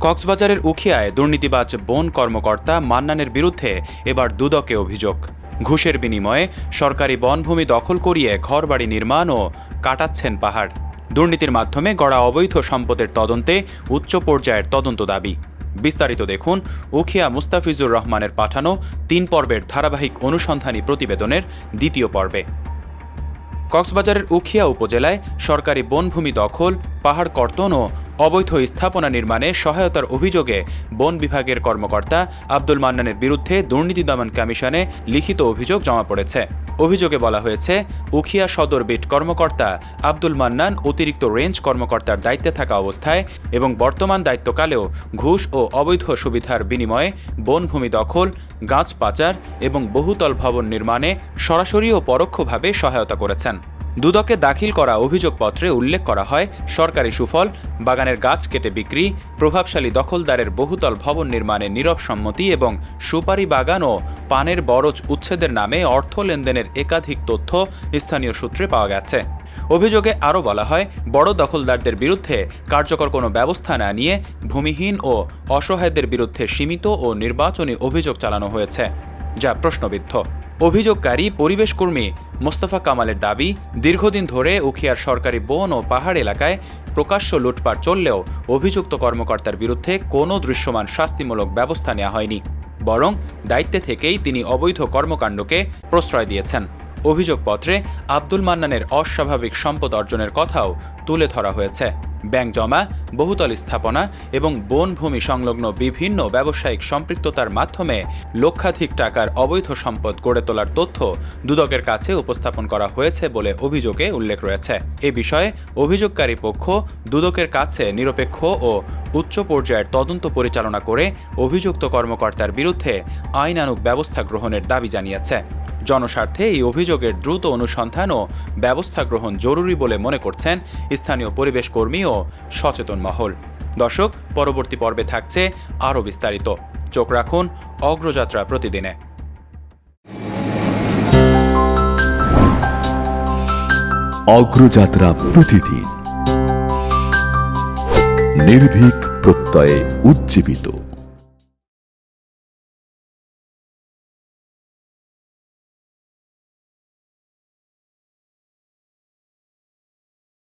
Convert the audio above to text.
কক্সবাজারের উখিয়ায় দুর্নীতিবাজ বন কর্মকর্তা মান্নানের বিরুদ্ধে এবার দুদকে অভিযোগ। ঘুষের বিনিময়ে সরকারি বনভূমি দখল করিয়ে ঘরবাড়ি নির্মাণ ও কাটাচ্ছেন পাহাড়। দুর্নীতির মাধ্যমে গড়া অবৈধ সম্পদের তদন্তে উচ্চ পর্যায়ের তদন্ত দাবি। বিস্তারিত দেখুন উখিয়া মুস্তাফিজুর রহমানের পাঠানো ৩ পর্বের ধারাবাহিক অনুসন্ধানী প্রতিবেদনের দ্বিতীয় পর্বে। কক্সবাজারের উখিয়া উপজেলায় সরকারি বনভূমি দখল, পাহাড় কর্তন ও অবৈধ স্থাপনা নির্মাণে সহায়তার অভিযোগে বন বিভাগের কর্মকর্তা আব্দুল মান্নানের বিরুদ্ধে দুর্নীতি দমন কমিশনে লিখিত অভিযোগ জমা পড়েছে। অভিযোগে বলা হয়েছে, উখিয়া সদর বিট কর্মকর্তা আব্দুল মান্নান অতিরিক্ত রেঞ্জ কর্মকর্তার দায়িত্বে থাকা অবস্থায় এবং বর্তমান দায়িত্বকালেও ঘুষ ও অবৈধ সুবিধার বিনিময়ে বনভূমি দখল, গাছ পাচার এবং বহুতল ভবন নির্মাণে সরাসরি ও পরোক্ষভাবে সহায়তা করেছেন। দুদকে দাখিল করা অভিযোগপত্রে উল্লেখ করা হয়, সরকারি সুফল, বাগানের গাছ কেটে বিক্রি, প্রভাবশালী দখলদারের বহুতল ভবন নির্মাণে নীরব সম্মতি এবং সুপারি বাগান ও পানের বরজ উচ্ছেদের নামে অর্থ লেনদেনের একাধিক তথ্য স্থানীয় সূত্রে পাওয়া গেছে। অভিযোগে আরও বলা হয়, বড় দখলদারদের বিরুদ্ধে কার্যকর কোনো ব্যবস্থা না নিয়ে ভূমিহীন ও অসহায়দের বিরুদ্ধে সীমিত ও নির্বাচনী অভিযোগ চালানো হয়েছে, যা প্রশ্নবিদ্ধ। অভিযোগকারী পরিবেশকর্মী মোস্তফা কামালের দাবি, দীর্ঘদিন ধরে উখিয়ার সরকারি বন ও পাহাড় এলাকায় প্রকাশ্য লুটপাট চললেও অভিযুক্ত কর্মকর্তার বিরুদ্ধে কোনো দৃশ্যমান শাস্তিমূলক ব্যবস্থা নেওয়া হয়নি, বরং দায়িত্বে থেকেই তিনি অবৈধ কর্মকাণ্ডকে প্রশ্রয় দিয়েছেন। অভিযোগপত্রে আব্দুল মান্নানের অস্বাভাবিক সম্পদ অর্জনের কথাও তুলে ধরা হয়েছে। ব্যাংক জমা, বহুতল স্থাপনা এবং বনভূমি সংলগ্ন বিভিন্ন ব্যবসায়িক সম্পৃক্ততার মাধ্যমে লক্ষাধিক টাকার অবৈধ সম্পদ গড়ে তোলার তথ্য দুদকের কাছে উপস্থাপন করা হয়েছে বলে অভিযোগে উল্লেখ রয়েছে। এ বিষয়ে অভিযোগকারী পক্ষ দুদকের কাছে নিরপেক্ষ ও উচ্চ পর্যায়ের তদন্ত পরিচালনা করে অভিযুক্ত কর্মকর্তার বিরুদ্ধে আইনানুগ ব্যবস্থা গ্রহণের দাবি জানিয়েছে। জনস্বার্থে এই অভিযোগের দ্রুত অনুসন্ধান ও ব্যবস্থা গ্রহণ জরুরি বলে মনে করছেন স্থানীয় পরিবেশ কর্মী ও সচেতন মহল। দর্শক, পরবর্তী পর্বে থাকছে আরও বিস্তারিত। চোখ রাখুন অগ্রযাত্রা প্রতিদিনে। অগ্রযাত্রা প্রতিদিন, নির্ভীক প্রত্যয়ে উজ্জীবিত।